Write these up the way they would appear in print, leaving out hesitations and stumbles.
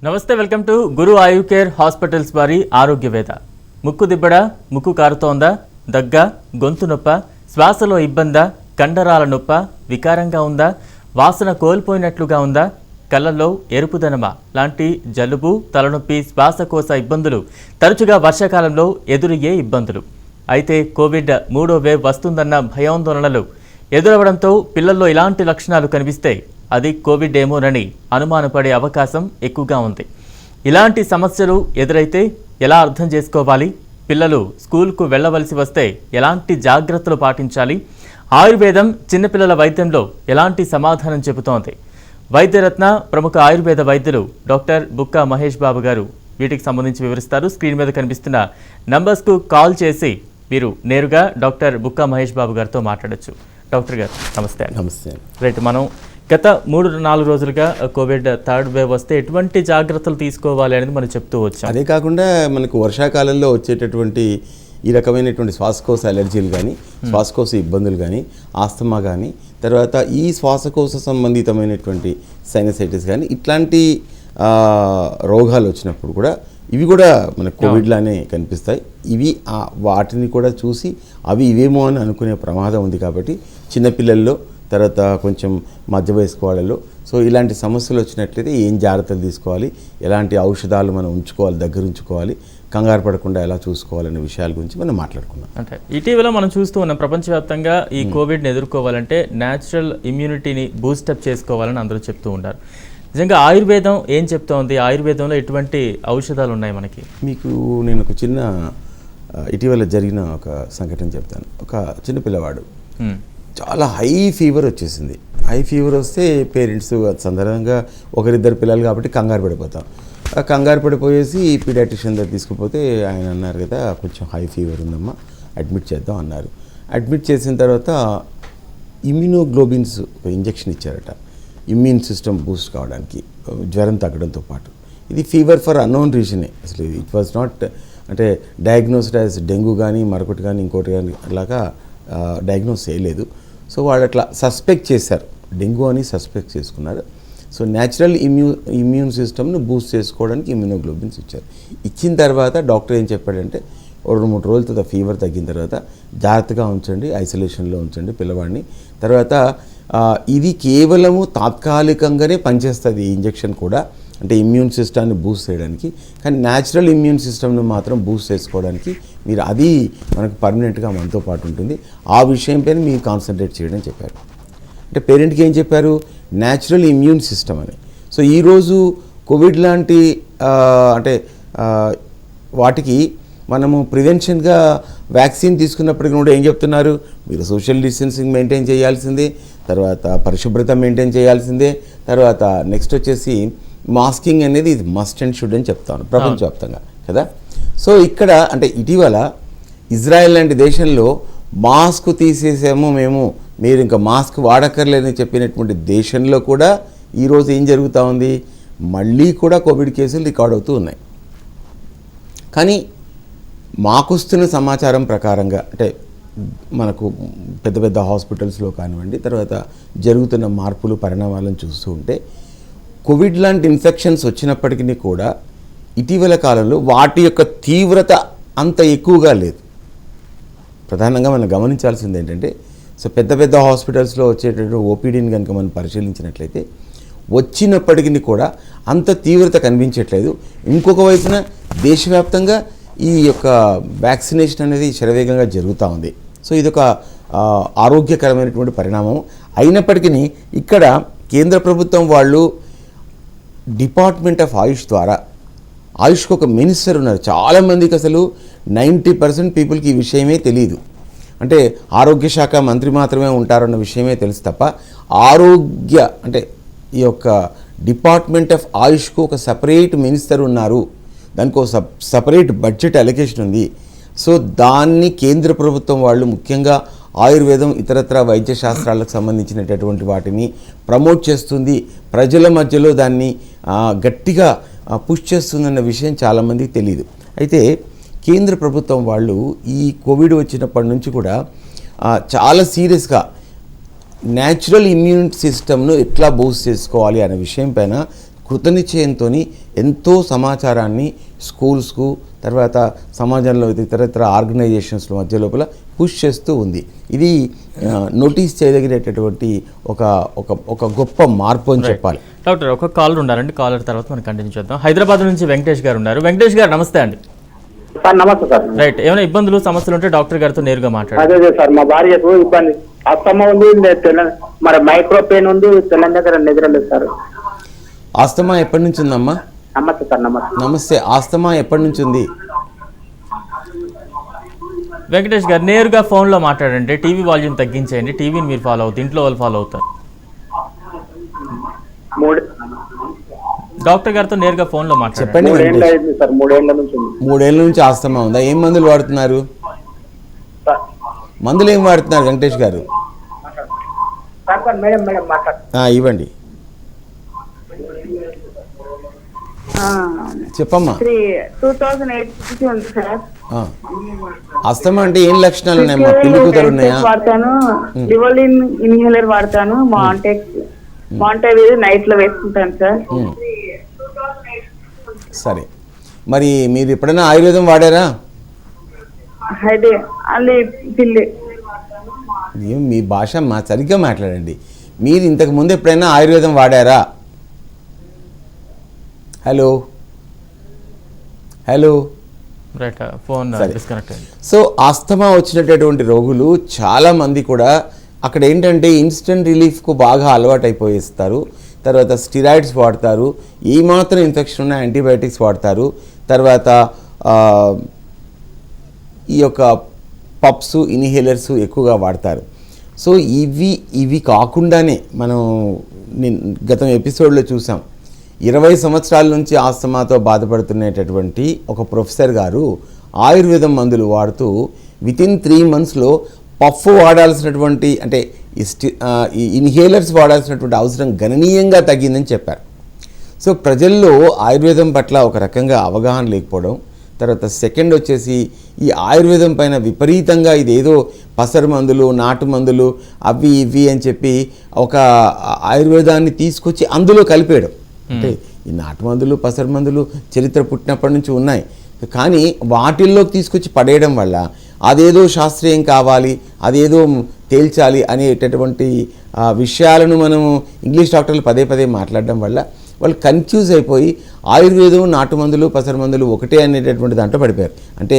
నమస్తే, welcome to గురు ఆయు care hospitals వారి ఆరోగ్య వేద. ముక్కు దిబ్బడ, ముక్కు కారుతోందా, దగ్గ, గొంతు నొప్ప, శ్వాసలో ఇబ్బందా, కండరాల నొప్ప, వికారంగా ఉందా, వాసన కోల్పోయినట్లుగా ఉందా, కళ్ళల్లో ఎరుపుదనమా లాంటి జలుబు, తలనొప్పి, శ్వాసకోశ ఇబ్బందులు తరచుగా వర్షాకాలంలో ఎదురయ్యే ఇబ్బందులు. అయితే కోవిడ్ 3వ వేవ్ వస్తుందన్న భయాందోళనలు ఎదురవడంతో పిల్లల్లో ఇలాంటి లక్షణాలు కనిపిస్తే అది కోవిడ్ ఏమోనని అనుమానపడే అవకాశం ఎక్కువగా ఉంది. ఇలాంటి సమస్యలు ఎదురైతే ఎలా అర్థం చేసుకోవాలి, పిల్లలు స్కూల్కు వెళ్ళవలసి వస్తే ఎలాంటి జాగ్రత్తలు పాటించాలి, ఆయుర్వేదం చిన్నపిల్లల వైద్యంలో ఎలాంటి సమాధానం చెబుతోంది. వైద్యరత్న ప్రముఖ ఆయుర్వేద వైద్యులు డాక్టర్ బుక్కా మహేష్ బాబు గారు వీటికి సంబంధించి వివరిస్తారు. స్క్రీన్ మీద కనిపిస్తున్న నంబర్స్కు కాల్ చేసి మీరు నేరుగా డాక్టర్ బుక్కా మహేష్ బాబు గారితో మాట్లాడొచ్చు. డాక్టర్ గారు నమస్తే. నమస్తే. రైట్, మనం గత 3-4 రోజులుగా కోవిడ్ 3rd వేవ్ వస్తే ఎటువంటి జాగ్రత్తలు తీసుకోవాలి అనేది మనం చెప్తూ వచ్చాం. అదే కాకుండా మనకు వర్షాకాలంలో వచ్చేటటువంటి ఈ రకమైనటువంటి శ్వాసకోశ అలర్జీలు కానీ, శ్వాసకోశ ఇబ్బందులు కానీ, ఆస్తమా కానీ, తర్వాత ఈ శ్వాసకోశ సంబంధితమైనటువంటి సైనసైటిస్ కానీ ఇట్లాంటి రోగాలు వచ్చినప్పుడు కూడా ఇవి కూడా మనకు కోవిడ్లానే కనిపిస్తాయి. ఇవి వాటిని కూడా చూసి అవి ఇవేమో అని అనుకునే ప్రమాదం ఉంది. కాబట్టి చిన్నపిల్లల్లో, తర్వాత కొంచెం మధ్య వయస్కు వాళ్ళలో ఇలాంటి సమస్యలు వచ్చినట్లయితే ఏం జాగ్రత్తలు తీసుకోవాలి, ఎలాంటి ఔషధాలు మనం ఉంచుకోవాలి, దగ్గర ఉంచుకోవాలి, కంగారు పడకుండా ఎలా చూసుకోవాలనే విషయాల గురించి మనం మాట్లాడుకున్నాం. అంటే ఇటీవల మనం చూస్తూ ఉన్నాం, ప్రపంచవ్యాప్తంగా ఈ కోవిడ్ని ఎదుర్కోవాలంటే న్యాచురల్ ఇమ్యూనిటీని బూస్టప్ చేసుకోవాలని అందరూ చెప్తూ ఉంటారు. నిజంగా ఆయుర్వేదం ఏం చెప్తోంది? ఆయుర్వేదంలో ఎటువంటి ఔషధాలు ఉన్నాయి మనకి? మీకు నేను ఒక చిన్న ఇటీవల జరిగిన ఒక సంఘటన చెప్తాను. ఒక చిన్న పిల్లవాడు చాలా హై ఫీవర్ వచ్చేసింది. హై ఫీవర్ వస్తే పేరెంట్స్ సందర్భంగా ఒకరిద్దరు పిల్లలు కాబట్టి కంగారు పడిపోతాం. కంగారు పడిపోయేసి పీడియాట్రిషియన్ దగ్గర తీసుకుపోతే ఆయన అన్నారు కదా, కొంచెం హై ఫీవర్ ఉందమ్మా, అడ్మిట్ చేద్దాం అన్నారు. అడ్మిట్ చేసిన తర్వాత ఇమ్యూనోగ్లోబిన్స్ ఇంజెక్షన్ ఇచ్చారట, ఇమ్యూన్ సిస్టమ్ బూస్ట్ కావడానికి, జ్వరం తగ్గడంతో పాటు. ఇది ఫీవర్ ఫర్ అన్నోన్ రీజనే. అసలు ఇట్ వాజ్ నాట్ అంటే డయాగ్నోస్డ్ యాజ్ డెంగ్యూ కానీ మరొకటి కానీ ఇంకోటి కానీ అలాగా డయాగ్నోస్ చేయలేదు. వాళ్ళు అట్లా సస్పెక్ట్ చేశారు, డెంగ్యూ అని సస్పెక్ట్ చేసుకున్నారు. న్యాచురల్ ఇమ్యూన్ సిస్టమ్ను బూస్ట్ చేసుకోవడానికి ఇమ్యూనోగ్లోబిన్స్ ఇచ్చారు. ఇచ్చిన తర్వాత డాక్టర్ ఏం చెప్పాడంటే 2-3 రోజుల తర్వాత ఫీవర్ తగ్గిన తర్వాత జాగ్రత్తగా ఉంచండి, ఐసోలేషన్లో ఉంచండి పిల్లవాడిని. తర్వాత ఇది కేవలము తాత్కాలికంగానే పనిచేస్తుంది ఈ ఇంజెక్షన్ కూడా, అంటే ఇమ్యూన్ సిస్టమ్ని బూస్ట్ చేయడానికి. కానీ న్యాచురల్ ఇమ్యూన్ సిస్టమ్ను మాత్రం బూస్ట్ చేసుకోవడానికి మీరు అది మనకు పర్మనెంట్గా మనతో పాటు ఉంటుంది. ఆ విషయం పైన మీరు కాన్సన్ట్రేట్ చేయడం చెప్పారు. అంటే పేరెంట్కి ఏం చెప్పారు? న్యాచురల్ ఇమ్యూన్ సిస్టమ్ అని. ఈరోజు కోవిడ్ లాంటి అంటే వాటికి మనము ప్రివెన్షన్గా వ్యాక్సిన్ తీసుకున్నప్పటికీ కూడా ఏం చెప్తున్నారు? మీరు సోషల్ డిస్టెన్సింగ్ మెయింటైన్ చేయాల్సిందే, తర్వాత పరిశుభ్రత మెయింటైన్ చేయాల్సిందే, తర్వాత నెక్స్ట్ వచ్చేసి మాస్కింగ్ అనేది ఇది మస్ట్ అండ్ షుడ్ అని చెప్తాను ప్రపంచవ్యాప్తంగా కదా. ఇక్కడ అంటే ఇటీవల ఇజ్రాయెల్ లాంటి దేశంలో మాస్క్ తీసేసాము మేము, మీరు ఇంకా మాస్క్ వాడక్కర్లేదని చెప్పినటువంటి దేశంలో కూడా ఈరోజు ఏం జరుగుతూ ఉంది? మళ్ళీ కూడా కోవిడ్ కేసులు రికార్డ్ అవుతూ ఉన్నాయి. కానీ మాకొస్తున్న సమాచారం ప్రకారంగా అంటే మనకు పెద్ద పెద్ద హాస్పిటల్స్లో కానివ్వండి, తర్వాత జరుగుతున్న మార్పులు పరిణామాలను చూస్తూ ఉంటే కోవిడ్ లాంటి ఇన్ఫెక్షన్స్ వచ్చినప్పటికీ కూడా ఇటీవల కాలంలో వాటి యొక్క తీవ్రత అంత ఎక్కువగా లేదు. ప్రధానంగా మనం గమనించాల్సింది ఏంటంటే పెద్ద పెద్ద హాస్పిటల్స్లో వచ్చేటటువంటి ఓపీడీని కనుక మనం పరిశీలించినట్లయితే వచ్చినప్పటికీ కూడా అంత తీవ్రత కనిపించట్లేదు. ఇంకొక వైపున దేశవ్యాప్తంగా ఈ యొక్క వ్యాక్సినేషన్ అనేది శరవేగంగా జరుగుతూ ఉంది. ఇదొక ఆరోగ్యకరమైనటువంటి పరిణామం. అయినప్పటికీ ఇక్కడ కేంద్ర ప్రభుత్వం వాళ్ళు డిపార్ట్మెంట్ ఆఫ్ ఆయుష్ ద్వారా, ఆయుష్కి ఒక మినిస్టర్ ఉన్నారు. చాలామందికి అసలు 90% పీపుల్కి ఈ విషయమే తెలియదు. అంటే ఆరోగ్య శాఖ మంత్రి మాత్రమే ఉంటారన్న విషయమే తెలుసు తప్ప ఆరోగ్య అంటే ఈ యొక్క డిపార్ట్మెంట్ ఆఫ్ ఆయుష్కు ఒక సపరేట్ మినిస్టర్ ఉన్నారు, దానికి ఒక సపరేట్ బడ్జెట్ అలొకేషన్ ఉంది. దాన్ని కేంద్ర ప్రభుత్వం వాళ్ళు ముఖ్యంగా ఆయుర్వేదం ఇతరత్ర వైద్య శాస్త్రాలకు సంబంధించినటువంటి వాటిని ప్రమోట్ చేస్తుంది, ప్రజల మధ్యలో దాన్ని గట్టిగా పుష్ చేస్తుందన్న విషయం చాలామందికి తెలియదు. అయితే కేంద్ర ప్రభుత్వం వాళ్ళు ఈ కోవిడ్ వచ్చినప్పటి నుంచి కూడా చాలా సీరియస్గా న్యాచురల్ ఇమ్యూన్ సిస్టమ్ను ఎట్లా బూస్ట్ చేసుకోవాలి అనే విషయం పైన కృతనిశ్చయంతో ఎంతో సమాచారాన్ని స్కూల్స్కు తర్వాత సమాజంలో ఇతరత్ర ఆర్గనైజేషన్స్ మధ్య లోపల పుష్ చేస్తూ ఉంది. ఇది నోటీస్ చేయదగినటువంటి ఒక ఒక ఒక గొప్ప మార్పు అని చెప్పాలి. డాక్టర్ ఒక కాలర్ ఉన్నారండి, కాలర్ తర్వాత మనం కంటిన్యూ చేద్దాం. హైదరాబాద్ నుంచి వెంకటేష్ గారు ఉన్నారు. వెంకటేష్ గారు నమస్తే అండి. సార్ నమస్తే సార్. రైట్, ఏమైనా ఇబ్బందులు సమస్యలు ఉంటే డాక్టర్ గారితో నేరుగా మాట్లాడారు. అదే సార్, మా భార్యకు ఇబ్బంది అస్తమా ఉంది, మరి మైక్రో పెయిన్ ఉంది, తెల్లని దగ్గర నిద్రలేదు సార్. ఆస్తమా ఎప్పటి నుంచి ఉందమ్మా? నమస్తే సార్. నమస్తే. నమస్తే. ఆస్తమా ఎప్పటి నుంచి ఉంది? వెంకటేష్ గారు నేరుగా ఫోన్లో మాట్లాడండి, టీవీ వాల్యూమ్ తగ్గించేయండి, టీవీని మీరు ఫాలో అవుతారు, ఇంట్లో వాళ్ళు ఫాలో అవుతారు. డాక్టర్ గారితో నేరుగా ఫోన్లో మాట్లాడండి. చెప్పండి. 3 ఏళ్ల నుంచి ఆస్తమా ఉందా? ఏం మందులు వాడుతున్నారు? మందులు ఏం వాడుతున్నారు వెంకటేష్ గారు? ఇవ్వండి, చెప్పమ్మా. 2008 ఉంది సార్. ఆస్తమా అంటే ఏం లక్షణాలు ఉన్నాయమ్మా? పిల్లి కూతలు ఉన్నాయా? వాడతాను, లివోలిన్ ఇన్హేలర్ వాడతాను, మాంటేవిర్ నైట్ లో వేసుకుంటాను సార్. సరే, మరి మీరు ఎప్పుడైనా ఆయుర్వేదం వాడారా? మీ భాష సరిగ్గా మాట్లాడండి. మీరు ఇంతకు ముందు ఎప్పుడైనా ఆయుర్వేదం వాడారా? Hello hello. సో ఆస్తమా వచ్చినటువంటి రోగులు చాలామంది కూడా అక్కడ ఏంటంటే ఇన్స్టెంట్ రిలీఫ్కు బాగా అలవాటు అయిపోయిస్తారు. తర్వాత స్టిరాయిడ్స్ వాడతారు, ఏమాత్రం ఇన్ఫెక్షన్ ఉన్న యాంటీబయాటిక్స్ వాడతారు, తర్వాత ఈ యొక్క పప్స్ ఇన్హేలర్స్ ఎక్కువగా వాడతారు. సో ఇవి కాకుండానే మనం గతం ఎపిసోడ్లో చూసాం, 20 సంవత్సరాల నుంచి ఆస్తమాతో బాధపడుతున్నటువంటి ఒక ప్రొఫెసర్ గారు ఆయుర్వేదం మందులు వాడుతూ వితిన్ 3 monthsలో పఫ్ వాడాల్సినటువంటి అంటే ఈ ఇన్హేలర్స్ వాడాల్సినటువంటి అవసరం గణనీయంగా తగ్గిందని చెప్పారు. సో ప్రజల్లో ఆయుర్వేదం పట్ల ఒక రకంగా అవగాహన లేకపోవడం, తర్వాత సెకండ్ వచ్చేసి ఈ ఆయుర్వేదం పైన విపరీతంగా ఇదేదో పసరు మందులు నాటు మందులు అవి ఇవి అని చెప్పి ఒక ఆయుర్వేదాన్ని తీసుకొచ్చి అందులో కలిపేయడం. అంటే ఈ నాటు మందులు పసరు మందులు చరిత్ర పుట్టినప్పటి నుంచి ఉన్నాయి, కానీ వాటిల్లోకి తీసుకొచ్చి పడేయడం వల్ల అదేదో శాస్త్రీయం కావాలి, అదేదో తేల్చాలి అనేటటువంటి విషయాలను మనం ఇంగ్లీష్ డాక్టర్లు పదే పదే మాట్లాడడం వల్ల వాళ్ళు కన్ఫ్యూజ్ అయిపోయి ఆయుర్వేదం నాటు మందులు పసరు మందులు ఒకటే అనేటటువంటి దాంట్లో పడిపోయారు. అంటే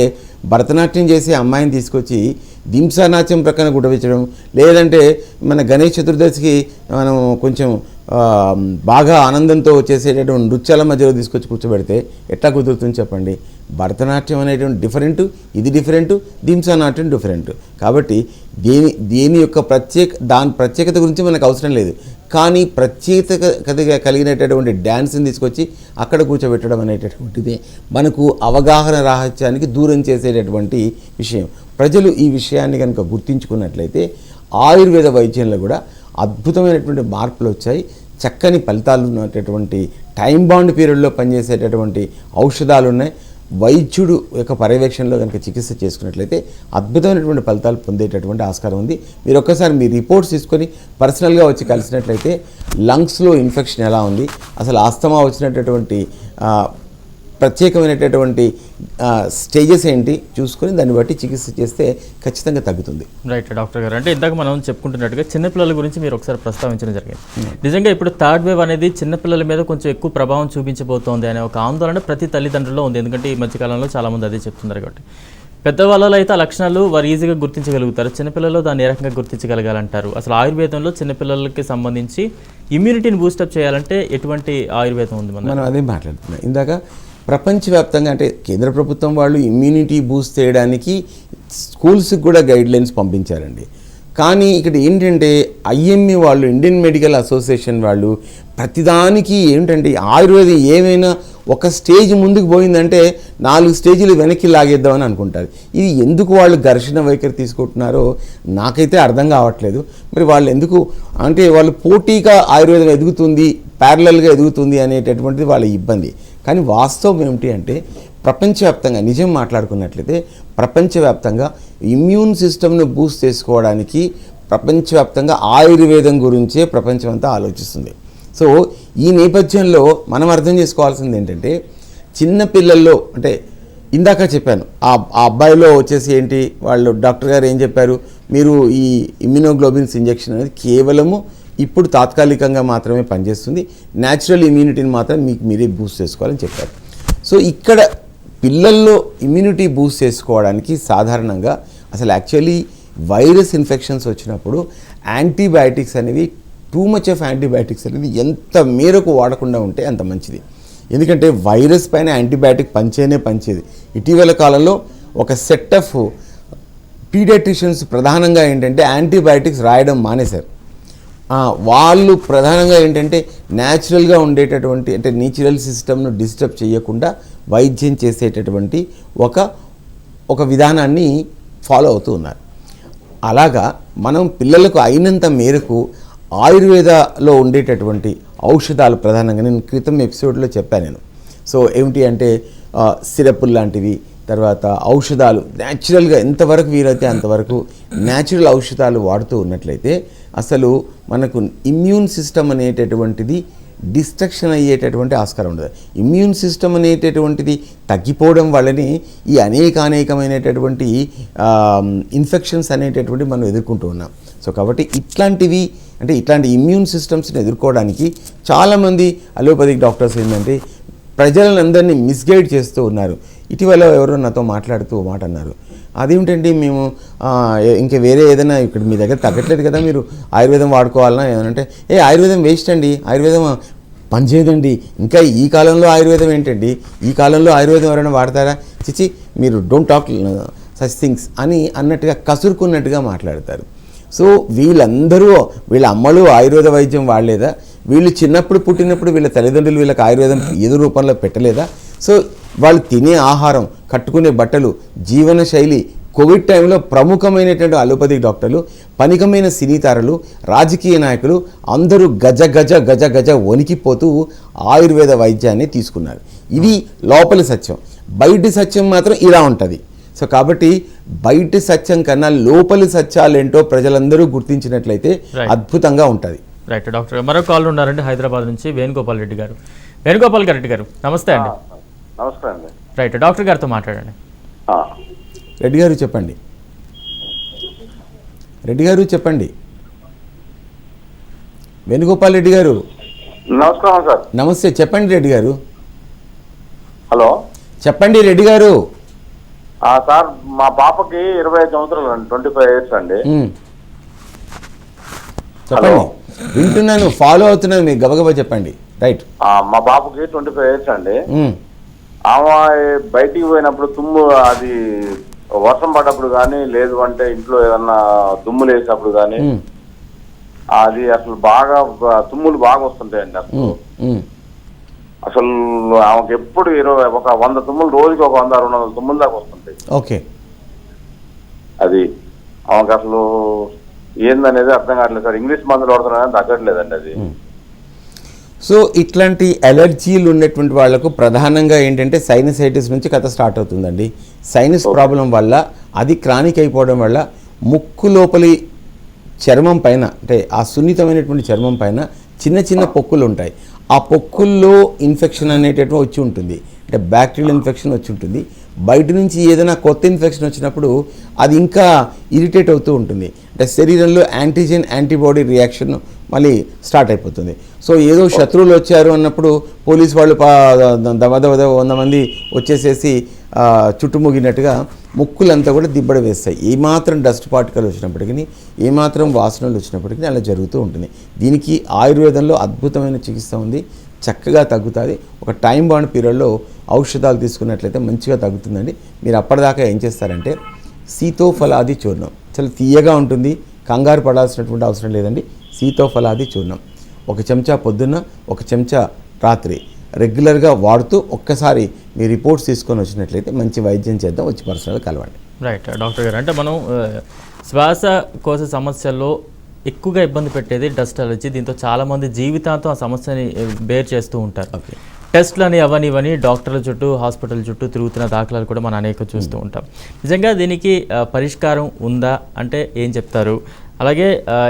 భరతనాట్యం చేసే అమ్మాయిని తీసుకొచ్చి దింసానాట్యం ప్రక్కన గుడవించడం, లేదంటే మన గణేష్ చతుర్దశికి మనం కొంచెం బాగా ఆనందంతో చేసేటటువంటి నృత్యాల మధ్యలో తీసుకొచ్చి కూర్చోబెడితే ఎట్లా కుదురుతుంది చెప్పండి? భరతనాట్యం అనేటువంటి డిఫరెంట్, ఇది డిఫరెంట్, దింసానాట్యం డిఫరెంట్. కాబట్టి దేని యొక్క ప్రత్యేకత గురించి మనకు అవసరం లేదు, కానీ ప్రత్యేకతగా కలిగినటువంటి డ్యాన్స్ని తీసుకొచ్చి అక్కడ కూర్చోబెట్టడం అనేటటువంటిది మనకు అవగాహన రాహిత్యానికి దూరం చేసేటటువంటి విషయం. ప్రజలు ఈ విషయాన్ని కనుక గుర్తించుకున్నట్లయితే ఆయుర్వేద వైద్యంలో కూడా అద్భుతమైనటువంటి మార్పులు వచ్చాయి. చక్కని ఫలితాలు ఉన్నటువంటి టైం బాండ్ పీరియడ్లో పనిచేసేటటువంటి ఔషధాలు ఉన్నాయి. వైద్యుడు యొక్క పర్యవేక్షణలో కనుక చికిత్స చేసుకున్నట్లయితే అద్భుతమైనటువంటి ఫలితాలు పొందేటటువంటి ఆస్కారం ఉంది. మీరు ఒక్కసారి మీ రిపోర్ట్స్ తీసుకొని పర్సనల్గా వచ్చి కలిసినట్లయితే లంగ్స్లో ఇన్ఫెక్షన్ ఎలా ఉంది, అసలు ఆస్తమా వచ్చినటువంటి ప్రత్యేకమైనటువంటి స్టేజెస్ ఏంటి చూసుకొని దాన్ని బట్టి చికిత్స చేస్తే ఖచ్చితంగా తగ్గుతుంది. రైట్ డాక్టర్ గారు, అంటే ఇందాక మనం చెప్పుకుంటున్నట్టుగా చిన్నపిల్లల గురించి మీరు ఒకసారి ప్రస్తావించడం జరిగింది. నిజంగా ఇప్పుడు థర్డ్ వేవ్ అనేది చిన్నపిల్లల మీద కొంచెం ఎక్కువ ప్రభావం చూపించబోతోంది అనే ఒక ఆందోళన ప్రతి తల్లిదండ్రుల్లో ఉంది. ఎందుకంటే ఈ మధ్యకాలంలో చాలామంది అదే చెప్తున్నారు. కాబట్టి పెద్దవాళ్ళలో అయితే ఆ లక్షణాలు వారు ఈజీగా గుర్తించగలుగుతారు, చిన్నపిల్లల్లో దాన్ని ఏ రకంగా గుర్తించగలగాలంటారు? అసలు ఆయుర్వేదంలో చిన్నపిల్లలకి సంబంధించి ఇమ్యూనిటీని బూస్టప్ చేయాలంటే ఎటువంటి ఆయుర్వేదం ఉంది? మనం అదే మాట్లాడుతున్నాం ఇందాక. ప్రపంచవ్యాప్తంగా అంటే కేంద్ర ప్రభుత్వం వాళ్ళు ఇమ్యూనిటీ బూస్ట్ చేయడానికి స్కూల్స్కి కూడా గైడ్లైన్స్ పంపించారండి. కానీ ఇక్కడ ఏంటంటే ఐఎంఏ వాళ్ళు, ఇండియన్ మెడికల్ అసోసియేషన్ వాళ్ళు ప్రతిదానికి ఏంటంటే ఆయుర్వేదం ఏమైనా ఒక స్టేజ్ ముందుకు పోయిందంటే 4 స్టేజీలు వెనక్కి లాగేద్దామని అనుకుంటారు. ఇది ఎందుకు వాళ్ళు ఘర్షణ వైఖరి తీసుకుంటున్నారో నాకైతే అర్థం కావట్లేదు. మరి వాళ్ళు ఎందుకు అంటే వాళ్ళు పోటీగా ఆయుర్వేదం ఎదుగుతుంది, ప్యారలల్గా ఎదుగుతుంది అనేటటువంటిది వాళ్ళ ఇబ్బంది. కానీ వాస్తవం ఏమిటి అంటే ప్రపంచవ్యాప్తంగా నిజం మాట్లాడుకున్నట్లయితే ప్రపంచవ్యాప్తంగా ఇమ్యూన్ సిస్టమ్ను బూస్ట్ చేసుకోవడానికి ప్రపంచవ్యాప్తంగా ఆయుర్వేదం గురించే ప్రపంచం అంతా ఆలోచిస్తుంది. సో ఈ నేపథ్యంలో మనం అర్థం చేసుకోవాల్సింది ఏంటంటే చిన్న పిల్లల్లో అంటే ఇందాక చెప్పాను ఆ అబ్బాయిలో వచ్చేసి ఏంటి వాళ్ళు డాక్టర్ గారు ఏం చెప్పారు, మీరు ఈ ఇమ్యూనోగ్లోబిన్స్ ఇంజెక్షన్ అనేది కేవలము ఇప్పుడు తాత్కాలికంగా మాత్రమే పనిచేస్తుంది, న్యాచురల్ ఇమ్యూనిటీని మాత్రం మీకు మీరే బూస్ట్ చేసుకోవాలని చెప్పారు. సో ఇక్కడ పిల్లల్లో ఇమ్యూనిటీ బూస్ట్ చేసుకోవడానికి సాధారణంగా అసలు యాక్చువల్లీ వైరస్ ఇన్ఫెక్షన్స్ వచ్చినప్పుడు యాంటీబయాటిక్స్ అనేవి టూ మచ్ ఆఫ్ యాంటీబయాటిక్స్ అనేది ఎంత మేరకు వాడకుండా ఉంటే అంత మంచిది. ఎందుకంటే వైరస్ పైన యాంటీబయాటిక్ పనిచేది. ఇటీవల కాలంలో ఒక సెట్ ఆఫ్ పీడియాట్రిషియన్స్ ప్రధానంగా ఏంటంటే యాంటీబయాటిక్స్ రాయడం మానేశారు. వాళ్ళు ప్రధానంగా ఏంటంటే న్యాచురల్గా ఉండేటటువంటి అంటే నేచురల్ సిస్టమ్ను డిస్టర్బ్ చేయకుండా వైద్యం చేసేటటువంటి ఒక విధానాన్ని ఫాలో అవుతూ ఉన్నారు. అలాగా మనం పిల్లలకు అయినంత మేరకు ఆయుర్వేదలో ఉండేటటువంటి ఔషధాలు ప్రధానంగా నేను క్రితం ఎపిసోడ్లో చెప్పాను నేను. సో ఏమిటి అంటే సిరపుల్ లాంటివి, తర్వాత ఔషధాలు న్యాచురల్గా ఎంతవరకు వీలైతే అంతవరకు న్యాచురల్ ఔషధాలు వాడుతూ ఉన్నట్లయితే అసలు మనకు ఇమ్యూన్ సిస్టమ్ అనేటటువంటిది డిస్ట్రక్షన్ అయ్యేటటువంటి ఆస్కారం ఉండదు. ఇమ్యూన్ సిస్టమ్ అనేటటువంటిది తగ్గిపోవడం వల్లనే ఈ అనేకమైనటువంటి ఇన్ఫెక్షన్స్ అనేటటువంటి మనం ఎదుర్కొంటూ ఉన్నాం. సో కాబట్టి ఇట్లాంటి ఇమ్యూన్ సిస్టమ్స్ని ఎదుర్కోవడానికి చాలామంది అలోపతిక్ డాక్టర్స్ ఏంటంటే ప్రజలందరినీ మిస్గైడ్ చేస్తూ ఉన్నారు. ఇటీవల ఎవరో నాతో మాట్లాడుతూ మాట అన్నారు, అదేమిటండి మేము ఇంకా వేరే ఏదైనా ఇక్కడ మీ దగ్గర తగ్గట్లేదు కదా, మీరు ఆయుర్వేదం వాడుకోవాలన్నా ఏమంటే ఆయుర్వేదం వేస్ట్ అండి, ఆయుర్వేదం పనిచేయదండి, ఇంకా ఈ కాలంలో ఆయుర్వేదం ఏంటండి, ఈ కాలంలో ఆయుర్వేదం ఎవరైనా వాడతారా, చిచి మీరు డోంట్ టాక్ సచ్ థింగ్స్ అని అన్నట్టుగా కసురుకున్నట్టుగా మాట్లాడతారు. సో వీళ్ళ అమ్మలు ఆయుర్వేద వైద్యం వాడలేదా, వీళ్ళు చిన్నప్పుడు పుట్టినప్పుడు వీళ్ళ తల్లిదండ్రులు వీళ్ళకి ఆయుర్వేదం ఏదో రూపంలో పెట్టలేదా? సో వాళ్ళు తినే ఆహారం, కట్టుకునే బట్టలు, జీవన శైలి, కోవిడ్ టైంలో ప్రముఖమైనటువంటి అలోపతిక్ డాక్టర్లు, పనికమైన సినీతారలు, రాజకీయ నాయకులు అందరూ గజ వణికిపోతూ ఆయుర్వేద వైద్యాన్ని తీసుకున్నారు. ఇది లోపలి సత్యం. బయటి సత్యం మాత్రం ఇలా ఉంటుంది. సో కాబట్టి బయటి సత్యం కన్నా లోపలి సత్యాలేంటో ప్రజలందరూ గుర్తించినట్లయితే అద్భుతంగా ఉంటుంది. రైట్ డాక్టర్, మరో కాల్ ఉన్నారండి హైదరాబాద్ నుంచి వేణుగోపాల్ రెడ్డి గారు. వేణుగోపాల్ రెడ్డి గారు నమస్తే అండి. నమస్కారం అండి. రైట్, డాక్టర్ గారితో మాట్లాడండి. రెడ్డి గారు చెప్పండి. వేణుగోపాల్ రెడ్డి గారు నమస్కారం సార్. నమస్తే, చెప్పండి రెడ్డి గారు. హలో చెప్పండి రెడ్డి గారు. సార్ మా పాపకి 25 సంవత్సరాలు అండి, 25 years అండి. చెప్పండి, వింటున్నాను, ఫాలో అవుతున్నాను, మీరు గబగబా చెప్పండి. రైట్. మా పాపకి 25 years అండి. ఆమె బయటికి పోయినప్పుడు తుమ్ము, అది వర్షం పడ్డప్పుడు కానీ, లేదు అంటే ఇంట్లో ఏదన్నా దుమ్ములు వేసినప్పుడు కానీ, అది అసలు బాగా తుమ్ములు బాగా వస్తుంటాయండి. అసలు ఆమెకి ఎప్పుడు 100 తుమ్ములు రోజుకి 100-200 తుమ్ములు దాకా వస్తుంటాయి. ఓకే. అది ఆమెకు అసలు ఏందనేది అర్థం కావట్లేదు సార్. ఇంగ్లీష్ మందులు వాడుతున్నా తగ్గట్లేదండి అది. సో ఇట్లాంటి అలర్జీలు ఉన్నటువంటి వాళ్ళకు ప్రధానంగా ఏంటంటే సైనసైటిస్ నుంచి కథ స్టార్ట్ అవుతుందండి. సైనస్ ప్రాబ్లం వల్ల అది క్రానిక్ అయిపోవడం వల్ల ముక్కు లోపలి చర్మం పైన అంటే ఆ సున్నితమైనటువంటి చర్మం పైన చిన్న పొక్కులు ఉంటాయి. ఆ పొక్కుల్లో ఇన్ఫెక్షన్ అనేటటువంటి వచ్చి ఉంటుంది, అంటే బ్యాక్టీరియల్ ఇన్ఫెక్షన్ వచ్చి ఉంటుంది. బయట నుంచి ఏదైనా కొత్త ఇన్ఫెక్షన్ వచ్చినప్పుడు అది ఇంకా ఇరిటేట్ అవుతూ ఉంటుంది, అంటే శరీరంలో యాంటీబాడీ రియాక్షన్ మళ్ళీ స్టార్ట్ అయిపోతుంది. సో ఏదో శత్రువులు వచ్చారు అన్నప్పుడు పోలీస్ వాళ్ళు 100 మంది వచ్చేసేసి చుట్టుముగినట్టుగా ముక్కులంతా కూడా దిబ్బడ వేస్తాయి. ఏమాత్రం డస్ట్ పార్టికల్ వచ్చినప్పటికీ, ఏమాత్రం వాసనలు వచ్చినప్పటికీ అలా జరుగుతూ ఉంటుంది. దీనికి ఆయుర్వేదంలో అద్భుతమైన చికిత్స ఉంది, చక్కగా తగ్గుతుంది. ఒక టైం బాండ్ పీరియడ్లో ఔషధాలు తీసుకున్నట్లయితే మంచిగా తగ్గుతుందండి. మీరు అప్పటిదాకా ఏం చేస్తారంటే సీతోఫలాది చూర్ణం, చాలా తీయగా ఉంటుంది, కంగారు పడాల్సినటువంటి అవసరం లేదండి. సీతోఫలాది చూర్ణం 1 చెంచా పొద్దున్న, 1 చెంచా రాత్రి రెగ్యులర్గా వాడుతూ ఒక్కసారి మీ రిపోర్ట్స్ తీసుకొని వచ్చినట్లయితే మంచి వైద్యం చేద్దాం, వచ్చి పర్సనల్ కలవండి. రైట్ డాక్టర్ గారు, అంటే మనం శ్వాసకోశ సమస్యల్లో ఎక్కువగా ఇబ్బంది పెట్టేది డస్ట్ అలర్జీ. దీంతో చాలామంది జీవితాంతం ఆ సమస్యని బేర్ చేస్తూ ఉంటారు. ఓకే. టెస్ట్లని అవని డాక్టర్ల చుట్టూ హాస్పిటల్ చుట్టూ తిరుగుతున్న దాఖలాలు కూడా మనం అనేక చూస్తూ ఉంటాం. నిజంగా దీనికి పరిష్కారం ఉందా అంటే ఏం చెప్తారు? అలాగే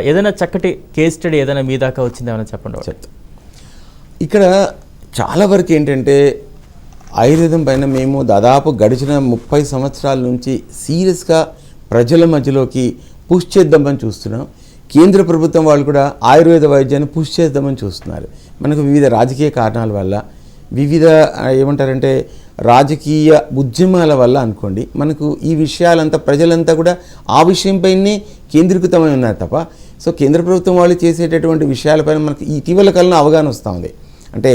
ఏదైనా చక్కటి కేస్ స్టడీ ఏదైనా మీ దాకా వచ్చింది ఏమైనా చెప్పండి. చెప్తా. ఇక్కడ చాలా వరకు ఏంటంటే ఆయుర్వేదం పైన మేము దాదాపు గడిచిన 30 సంవత్సరాల నుంచి సీరియస్గా ప్రజల మధ్యలోకి పుష్ చేద్దామని చూస్తున్నాం. కేంద్ర ప్రభుత్వం వాళ్ళు కూడా ఆయుర్వేద వైద్యాన్ని పుష్ చేద్దామని చూస్తున్నారు. మనకు వివిధ రాజకీయ కారణాల వల్ల, వివిధ ఏమంటారంటే రాజకీయ ఉద్యమాల వల్ల అనుకోండి, మనకు ఈ విషయాలంతా ప్రజలంతా కూడా ఆ విషయంపైనే కేంద్రీకృతమై ఉన్నారు తప్ప, సో కేంద్ర ప్రభుత్వం వాళ్ళు చేసేటటువంటి విషయాలపైన మనకు ఇటీవల కాలంలో అవగాహన వస్తూ ఉంది. అంటే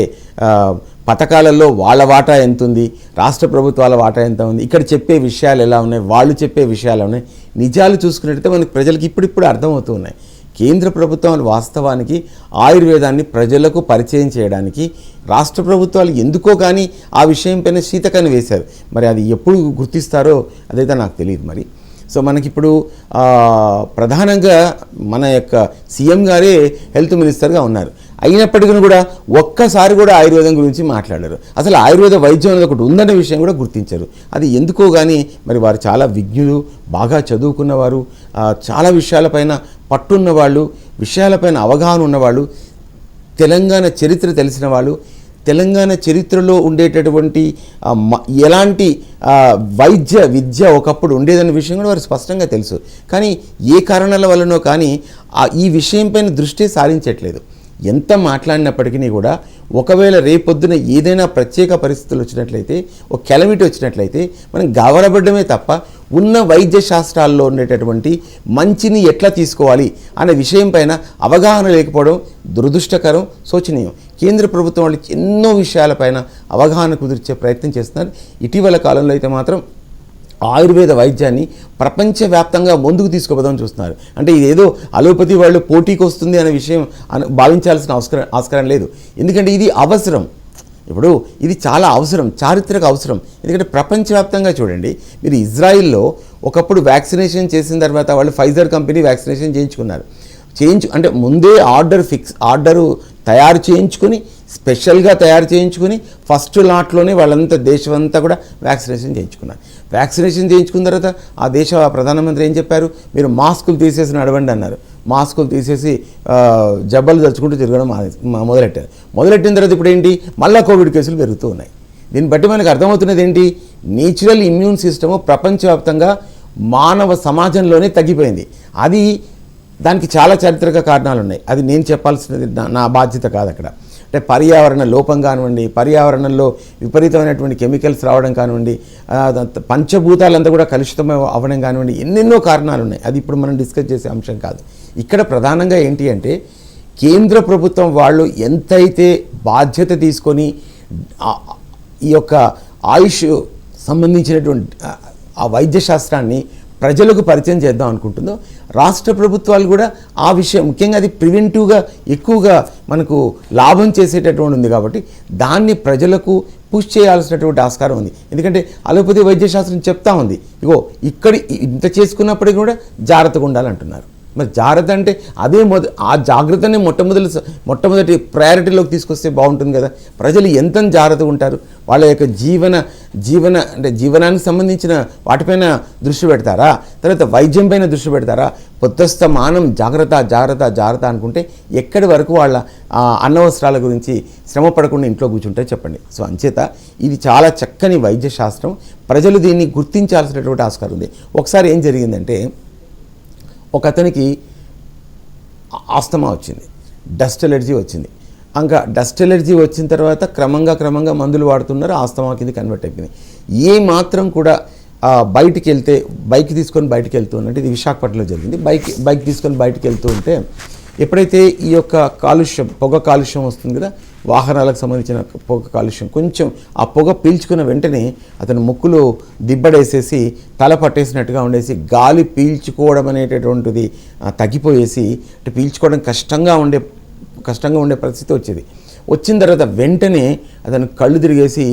పథకాలలో వాళ్ళ వాటా ఎంత ఉంది, రాష్ట్ర ప్రభుత్వాల వాటా ఎంత ఉంది, ఇక్కడ చెప్పే విషయాలు ఎలా ఉన్నాయి, వాళ్ళు చెప్పే విషయాలు ఉన్నాయి, నిజాలు చూసుకున్నట్టయితే మనకి ప్రజలకు ఇప్పుడిప్పుడు అర్థమవుతూ ఉన్నాయి. కేంద్ర ప్రభుత్వాలు వాస్తవానికి ఆయుర్వేదాన్ని ప్రజలకు పరిచయం చేయడానికి రాష్ట్ర ప్రభుత్వాలు ఎందుకో కానీ ఆ విషయం పైన శీతకాన్ని వేశారు. మరి అది ఎప్పుడు గుర్తిస్తారో అదైతే నాకు తెలియదు. మరి సో మనకిప్పుడు ప్రధానంగా మన యొక్క సీఎం గారే హెల్త్ మినిస్టర్గా ఉన్నారు. అయినప్పటికీ కూడా ఒక్కసారి కూడా ఆయుర్వేదం గురించి మాట్లాడారు. అసలు ఆయుర్వేద వైద్యం అనేది ఒకటి ఉందనే విషయం కూడా గుర్తించారు. అది ఎందుకో కానీ మరి వారు చాలా విజ్ఞులు, బాగా చదువుకున్నవారు, చాలా విషయాలపైన పట్టున్నవాళ్ళు, విషయాలపైన అవగాహన ఉన్నవాళ్ళు, తెలంగాణ చరిత్ర తెలిసిన వాళ్ళు, తెలంగాణ చరిత్రలో ఉండేటటువంటి ఎలాంటి విద్య ఒకప్పుడు ఉండేదన్న విషయం కూడా వారు స్పష్టంగా తెలుసు. కానీ ఏ కారణాల వల్లనో కానీ ఈ విషయంపైన దృష్టి సారించట్లేదు. ఎంత మాట్లాడినప్పటికీ కూడా ఒకవేళ రేపొద్దున ఏదైనా ప్రత్యేక పరిస్థితులు వచ్చినట్లయితే, ఒక కెలమిటీ వచ్చినట్లయితే మనం గౌరవపడమే తప్ప ఉన్న వైద్య శాస్త్రాల్లో ఉండేటటువంటి మంచిని ఎట్లా తీసుకోవాలి అనే విషయం పైన అవగాహన లేకపోవడం దురదృష్టకరం, శోచనీయం. కేంద్ర ప్రభుత్వం వాళ్ళు ఎన్నో విషయాలపైన అవగాహన కుదిర్చే ప్రయత్నం చేస్తున్నారు. ఇటీవల కాలంలో అయితే మాత్రం ఆయుర్వేద వైద్యాన్ని ప్రపంచవ్యాప్తంగా ముందుకు తీసుకుపోదామని చూస్తున్నారు. అంటే ఇదేదో అలోపతి వాళ్ళు పోటీకి వస్తుంది అనే విషయం భావించాల్సిన ఆస్కారం లేదు. ఎందుకంటే ఇది అవసరం. ఇప్పుడు ఇది చాలా అవసరం, చారిత్రక అవసరం. ఎందుకంటే ప్రపంచవ్యాప్తంగా చూడండి, మీరు ఇజ్రాయిల్లో ఒకప్పుడు వ్యాక్సినేషన్ చేసిన తర్వాత వాళ్ళు ఫైజర్ కంపెనీ వ్యాక్సినేషన్ చేయించుకున్నారు. అంటే ముందే ఆర్డరు తయారు చేయించుకుని, స్పెషల్గా తయారు చేయించుకుని ఫస్ట్ లాట్లోనే వాళ్ళంతా దేశమంతా కూడా వ్యాక్సినేషన్ చేయించుకున్నారు. వ్యాక్సినేషన్ చేయించుకున్న తర్వాత ఆ దేశ ప్రధానమంత్రి ఏం చెప్పారు, మీరు మాస్కులు తీసేసి నడవండి అన్నారు. మాస్కులు తీసేసి జబ్బలు తెచ్చుకుంటూ తిరగడం మొదలెట్టిన తర్వాత ఇప్పుడు ఏంటి, మళ్ళీ కోవిడ్ కేసులు పెరుగుతూ ఉన్నాయి. దీన్ని బట్టి మనకు అర్థమవుతున్నది ఏంటి, నేచురల్ ఇమ్యూన్ సిస్టము ప్రపంచవ్యాప్తంగా మానవ సమాజంలోనే తగ్గిపోయింది. దానికి చాలా చారిత్రక కారణాలు ఉన్నాయి. అది నేను చెప్పాల్సినది నా బాధ్యత కాదు అక్కడ. అంటే పర్యావరణ లోపం కానివ్వండి, పర్యావరణంలో విపరీతమైనటువంటి కెమికల్స్ రావడం కానివ్వండి, పంచభూతాలంతా కూడా కలుషితం అవ్వడం కానివ్వండి, ఎన్నెన్నో కారణాలు ఉన్నాయి. అది ఇప్పుడు మనం డిస్కస్ చేసే అంశం కాదు. ఇక్కడ ప్రధానంగా ఏంటి అంటే కేంద్ర ప్రభుత్వం వాళ్ళు ఎంతైతే బాధ్యత తీసుకొని ఈ యొక్క ఆయుష్ సంబంధించినటువంటి ఆ వైద్య శాస్త్రాన్ని ప్రజలకు పరిచయం చేద్దాం అనుకుంటుందో, రాష్ట్ర ప్రభుత్వాలు కూడా ఆ విషయం ముఖ్యంగా అది ప్రివెంటివ్గా ఎక్కువగా మనకు లాభం చేసేటటువంటి ఉంది కాబట్టి దాన్ని ప్రజలకు పుష్ చేయాల్సినటువంటి ఆస్కారం ఉంది. ఎందుకంటే అలోపతి వైద్యశాస్త్రం చెప్తా ఉంది, ఇగో ఇక్కడ ఇంత చేసుకున్నప్పటికీ కూడా జాగ్రత్తగా ఉండాలంటున్నారు. మరి జాగ్రత్త అంటే అదే ఆ జాగ్రత్తనే మొట్టమొదటి ప్రయారిటీలోకి తీసుకొస్తే బాగుంటుంది కదా. ప్రజలు ఎంత జాగ్రత్తగా ఉంటారు, వాళ్ళ యొక్క జీవనానికి సంబంధించిన వాటిపైన దృష్టి పెడతారా, తర్వాత వైద్యం పైన దృష్టి పెడతారా? పొద్దస్తమానం జాగ్రత్త అనుకుంటే ఎక్కడి వరకు వాళ్ళ అన్నవసరాల గురించి శ్రమ పడకుండా ఇంట్లో కూర్చుంటే చెప్పండి. సో అంచేత ఇది చాలా చక్కని వైద్య శాస్త్రం, ప్రజలు దీన్ని గుర్తించాల్సినటువంటి ఆస్కారం ఉంది. ఒకసారి ఏం జరిగిందంటే, ఒక అతనికి ఆస్తమా వచ్చింది, డస్ట్ ఎలర్జీ వచ్చింది. ఇంకా డస్ట్ ఎలర్జీ వచ్చిన తర్వాత క్రమంగా మందులు వాడుతున్నారు, ఆస్తమా కింద కన్వర్ట్ అయిపోయింది. ఏ మాత్రం కూడా బయటికి వెళ్తే బైక్ తీసుకొని బయటికి వెళ్తూ ఉన్నట్టు, ఇది విశాఖపట్నంలో జరిగింది. బైక్ తీసుకొని బయటికి వెళ్తూ ఉంటే ఎప్పుడైతే ఈ యొక్క పొగ కాలుష్యం వస్తుంది కదా, వాహనాలకు సంబంధించిన పొగ కాలుష్యం, కొంచెం ఆ పొగ పీల్చుకున్న వెంటనే అతను ముక్కులో దిబ్బడేసేసి తల పట్టేసినట్టుగా ఉండేసి గాలి పీల్చుకోవడం అనేటటువంటిది తగ్గిపోయేసి, అంటే పీల్చుకోవడం కష్టంగా ఉండే పరిస్థితి వచ్చేది. వచ్చిన తర్వాత వెంటనే అతను కళ్ళు తిరిగేసి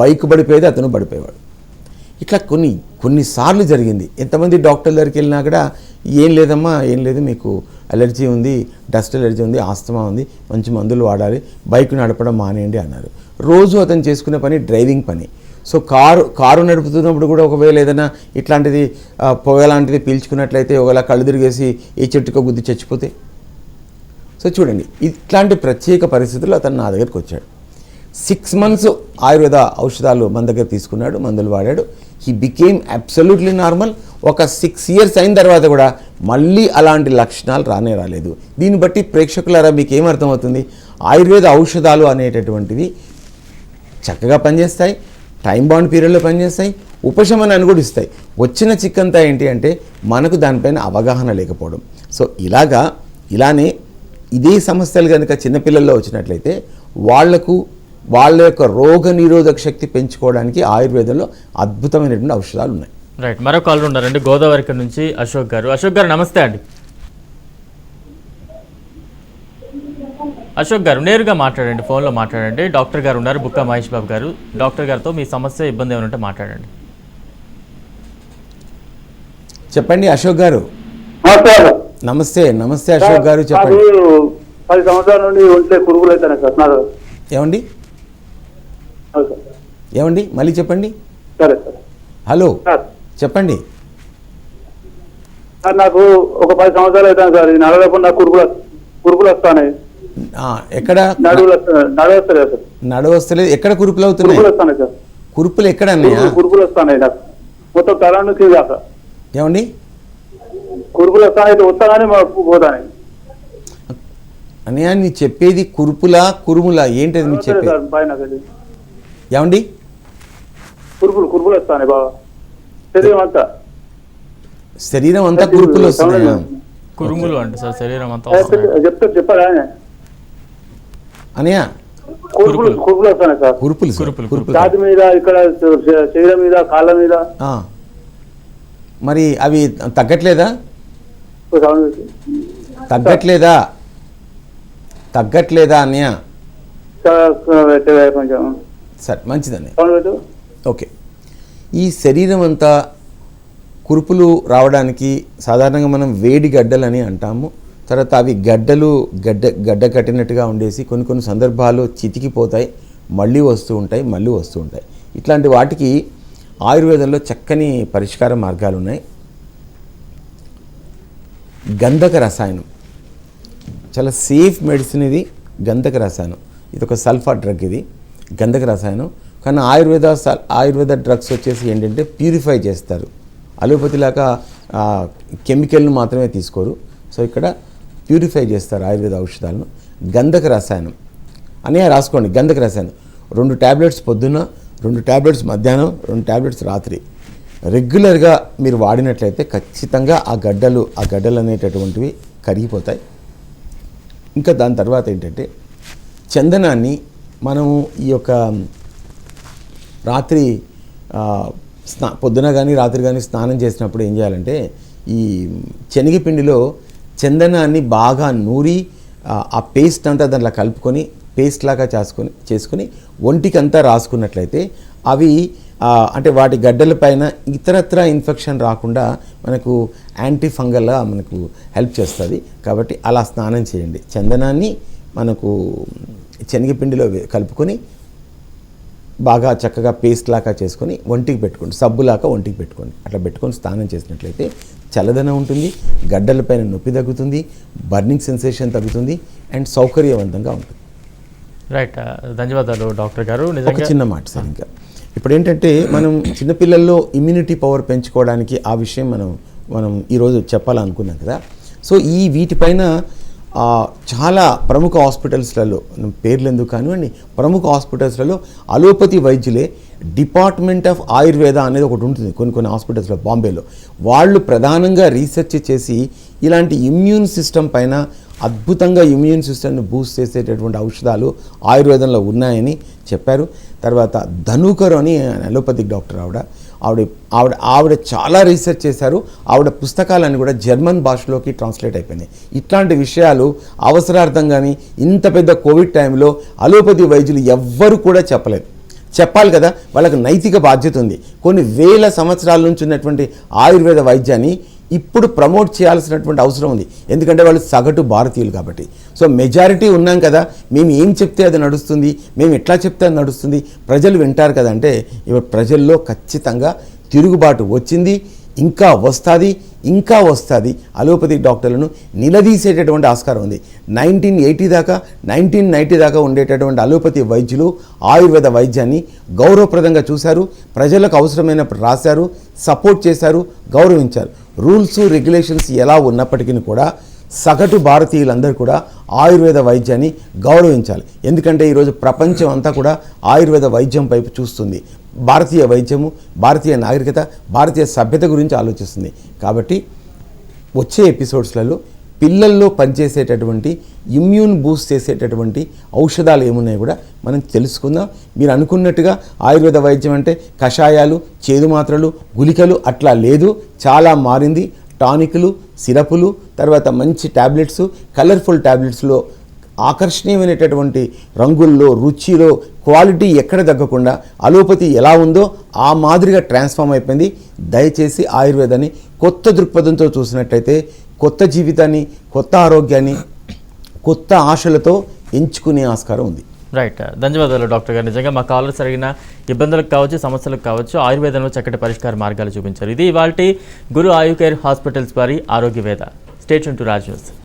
బైక్ పడిపోయేది, అతను పడిపోయేవాడు. ఇట్లా కొన్నిసార్లు జరిగింది. ఎంతమంది డాక్టర్ దగ్గరికి వెళ్ళినా కూడా ఏం లేదు, మీకు అలర్జీ ఉంది, డస్ట్ ఎలర్జీ ఉంది, ఆస్తమా ఉంది, మంచి మందులు వాడాలి, బైక్ నడపడం మానేయండి అన్నారు. రోజు అతను చేసుకునే పని డ్రైవింగ్ పని. సో కారు నడుపుతున్నప్పుడు కూడా ఒకవేళ ఏదైనా ఇట్లాంటిది పొగ లాంటిది పీల్చుకున్నట్లయితే ఒకవేళ కళ్ళు తిరిగేసి ఏ చెట్టుకో గుద్ది చచ్చిపోతే, సో చూడండి, ఇట్లాంటి ప్రత్యేక పరిస్థితుల్లో అతను నా దగ్గరికి వచ్చాడు. 6 months ఆయుర్వేద ఔషధాలు మన దగ్గర తీసుకున్నాడు, మందులు వాడాడు. He became absolutely normal. ఒక 6 years అయిన తర్వాత కూడా మళ్ళీ అలాంటి లక్షణాలు రాలేదు. దీన్ని బట్టి ప్రేక్షకులారా మీకు ఏమర్థమవుతుంది? ఆయుర్వేద ఔషధాలు అనేటటువంటివి చక్కగా పనిచేస్తాయి, టైం బాండ్ పీరియడ్లో పనిచేస్తాయి, ఉపశమనాన్ని కూడా ఇస్తాయి. వచ్చిన చిక్కంతా ఏంటి అంటే మనకు దానిపైన అవగాహన లేకపోవడం. సో ఇలానే ఇదే సమస్యలు కనుక చిన్నపిల్లల్లో వచ్చినట్లయితే వాళ్ళ యొక్క రోగ నిరోధక శక్తి పెంచుకోవడానికి ఆయుర్వేదంలో అద్భుతమైనటువంటి ఔషధాలు ఉన్నాయి. రైట్, మరో కాలర్ ఉన్నారండి గోదావరి నుంచి అశోక్ గారు. అశోక్ గారు నమస్తే అండి. అశోక్ గారు నేరుగా మాట్లాడండి, ఫోన్లో మాట్లాడండి. డాక్టర్ గారు ఉన్నారు, బుక్క మహేష్ బాబు గారు. డాక్టర్ గారితో మీ సమస్య ఇబ్బంది ఏమైనా ఉంటే మాట్లాడండి. చెప్పండి అశోక్ గారు. నమస్తే అశోక్ గారు, చెప్పండి. 10 సంవత్సరాల నుండి ఒంట్లో పురుగులు అవుతాయి సార్. ఏమండి ఏమండి మళ్ళీ చెప్పండి. సరే సార్. హలో సార్ చెప్పండి. సార్ నాకు ఒక 10 సంవత్సరాలు అవుతాను సార్. ఈ నడవకుండా కురుపులు వస్తాయి. ఎక్కడ నడవస్తలేదు సార్. నడవస్తలేదు? ఎక్కడ కురుపులు అవుతున్నాయి? వస్తాయి సార్. కురుపులు ఎక్కడ అన్నయ్య? కురుపులు వస్తాయి నాకు మొత్తం తల నుంచి సార్. ఏమండి కురుపులు వస్తాయి, వస్తానని పోతాయి. అన్నయ్య నీ చెప్పేది కురుపులా కురుములా ఏంటది మీరు చెప్పేది? ఏమండి కురుపులు వస్తాయి బాగా శరీరం అంతా కురుపులు వస్తున్నాయా? కురుములు అంటే సార్ శరీరం అంతా చెప్పారా అన్నయ్య? కురుపులు వస్తాయి సార్. కురుపులు ఛాతి మీద, ఇక్కడ శరీరం మీద, కాళ్ళ మీద. మరి అవి తగ్గట్లేదా? తగ్గట్లేదా అన్నయ్య? సరే మంచిదన్నయ్య. ఓకే, ఈ శరీరం అంతా కురుపులు రావడానికి సాధారణంగా మనం వేడి గడ్డలని అంటాము. తర్వాత అవి గడ్డ కట్టినట్టుగా ఉండేసి కొన్ని సందర్భాలు చితికిపోతాయి, మళ్ళీ వస్తూ ఉంటాయి. ఇట్లాంటి వాటికి ఆయుర్వేదంలో చక్కని పరిష్కార మార్గాలు ఉన్నాయి. గంధక రసాయనం చాలా సేఫ్ మెడిసిన్. ఇది గంధక రసాయనం, ఇది ఒక సల్ఫర్ డ్రగ్. ఇది గంధక రసాయనం. కానీ ఆయుర్వేద డ్రగ్స్ వచ్చేసి ఏంటంటే ప్యూరిఫై చేస్తారు. అలోపతి లాగా కెమికల్ను మాత్రమే తీసుకోరు. సో ఇక్కడ ప్యూరిఫై చేస్తారు ఆయుర్వేద ఔషధాలను. గంధక రసాయనం అనే రాసుకోండి. గంధక రసాయనం 2 tablets పొద్దున్న, 2 tablets మధ్యాహ్నం, 2 tablets రాత్రి రెగ్యులర్గా మీరు వాడినట్లయితే ఖచ్చితంగా ఆ గడ్డలు అనేటటువంటివి కరిగిపోతాయి. ఇంకా దాని తర్వాత ఏంటంటే చందనాన్ని మనము ఈ యొక్క రాత్రి పొద్దున కానీ రాత్రి కానీ స్నానం చేసినప్పుడు ఏం చేయాలంటే ఈ శనగపిండిలో చందనాన్ని బాగా నూరి ఆ పేస్ట్ అంతా దాంట్లో కలుపుకొని పేస్ట్ లాగా చేసుకొని ఒంటికంతా రాసుకున్నట్లయితే అవి అంటే వాటి గడ్డల పైన ఇతరత్ర ఇన్ఫెక్షన్ రాకుండా మనకు యాంటీ ఫంగల్గా మనకు హెల్ప్ చేస్తుంది. కాబట్టి అలా స్నానం చేయండి. చందనాన్ని మనకు శనగపిండిలో కలుపుకొని బాగా చక్కగా పేస్ట్ లాగా చేసుకొని ఒంటికి పెట్టుకోండి, సబ్బులాగా ఒంటికి పెట్టుకోండి. అట్లా పెట్టుకొని స్నానం చేసినట్లయితే చల్లదనం ఉంటుంది, గడ్డలపైన నొప్పి తగ్గుతుంది, బర్నింగ్ సెన్సేషన్ తగ్గుతుంది అండ్ సౌకర్యవంతంగా ఉంటుంది. రైట్, ధన్యవాదాలు డాక్టర్ గారు. ఒక చిన్న మాట సార్, ఇంకా ఇప్పుడు ఏంటంటే మనం చిన్నపిల్లల్లో ఇమ్యూనిటీ పవర్ పెంచుకోవడానికి ఆ విషయం మనం ఈరోజు చెప్పాలనుకున్నాం కదా. సో వీటిపైన చాలా ప్రముఖ హాస్పిటల్స్లలో, పేర్లు ఎందుకు కానివ్వండి, ప్రముఖ హాస్పిటల్స్లలో అలోపతి వైద్యులే డిపార్ట్మెంట్ ఆఫ్ ఆయుర్వేద అనేది ఒకటి ఉంటుంది కొన్ని హాస్పిటల్స్లో బాంబేలో. వాళ్ళు ప్రధానంగా రీసెర్చ్ చేసి ఇలాంటి ఇమ్యూన్ సిస్టమ్ పైన అద్భుతంగా ఇమ్యూన్ సిస్టమ్ని బూస్ట్ చేసేటటువంటి ఔషధాలు ఆయుర్వేదంలో ఉన్నాయని చెప్పారు. తర్వాత ధనుకర్ అని అలోపతిక్ డాక్టర్ ఆవిడ చాలా రీసెర్చ్ చేశారు. ఆవిడ పుస్తకాలన్నీ కూడా జర్మన్ భాషలోకి ట్రాన్స్లేట్ అయిపోయినాయి. ఇట్లాంటి విషయాలు అవసరార్థం కానీ ఇంత పెద్ద కోవిడ్ టైంలో అలోపతి వైద్యులు ఎవ్వరు కూడా చెప్పలేదు. చెప్పాలి కదా, వాళ్ళకు నైతిక బాధ్యత ఉంది. కొన్ని వేల సంవత్సరాల నుంచి ఉన్నటువంటి ఆయుర్వేద వైద్యాన్ని ఇప్పుడు ప్రమోట్ చేయాల్సినటువంటి అవసరం ఉంది. ఎందుకంటే వాళ్ళు సగటు భారతీయులు కాబట్టి. సో మెజారిటీ ఉన్నాం కదా, మేము ఏం చెప్తే అది నడుస్తుంది, మేము ఎట్లా చెప్తే అది నడుస్తుంది, ప్రజలు వింటారు కదా. అంటే ఇప్పుడు ప్రజల్లో ఖచ్చితంగా తిరుగుబాటు వచ్చింది. ఇంకా వస్తుంది అలోపతి డాక్టర్లను నిలదీసేటటువంటి ఆస్కారం ఉంది. 1990 దాకా ఉండేటటువంటి అలోపతి వైద్యులు ఆయుర్వేద వైద్యాన్ని గౌరవప్రదంగా చూశారు, ప్రజలకు అవసరమైనప్పుడు రాశారు, సపోర్ట్ చేశారు, గౌరవించారు. రూల్స్ రెగ్యులేషన్స్ ఎలా ఉన్నప్పటికీ కూడా సగటు భారతీయులందరూ కూడా ఆయుర్వేద వైద్యాన్ని గౌరవించాలి. ఎందుకంటే ఈరోజు ప్రపంచం అంతా కూడా ఆయుర్వేద వైద్యం వైపు చూస్తుంది. భారతీయ వైద్యము, భారతీయ నాగరికత, భారతీయ సభ్యత గురించి ఆలోచిస్తుంది. కాబట్టి వచ్చే ఎపిసోడ్స్లలో పిల్లల్లో పనిచేసేటటువంటి ఇమ్యూన్ బూస్ట్ చేసేటటువంటి ఔషధాలు ఏమున్నాయో కూడా మనం తెలుసుకుందాం. మీరు అనుకున్నట్టుగా ఆయుర్వేద వైద్యం అంటే కషాయాలు, చేదు మాత్రలు, గుళికలు అట్లా లేదు, చాలా మారింది. టానిక్లు, సిరపులు, తర్వాత మంచి ట్యాబ్లెట్స్, కలర్ఫుల్ ట్యాబ్లెట్స్లో ఆకర్షణీయమైనటువంటి రంగుల్లో, రుచిలో, క్వాలిటీ ఎక్కడ తగ్గకుండా అలోపతి ఎలా ఉందో ఆ మాదిరిగా ట్రాన్స్ఫార్మ్ అయిపోయింది. దయచేసి ఆయుర్వేదాన్ని కొత్త దృక్పథంతో చూసినట్టయితే కొత్త జీవితాన్ని, కొత్త ఆరోగ్యాన్ని, కొత్త ఆశలతో ఎంచుకునే ఆస్కారం ఉంది. రైట్, ధన్యవాదాలు డాక్టర్ గారు. నిజంగా మా కాలర్స్ అడిగిన ఇబ్బందులకు కావచ్చు, సమస్యలకు కావచ్చు, ఆయుర్వేదంలో చక్కటి పరిష్కార మార్గాలు చూపించారు. ఇది ఇవాల్టి గురు ఆయు కేర్ హాస్పిటల్స్ వారి ఆరోగ్య వేద. Stay tune to Raj news.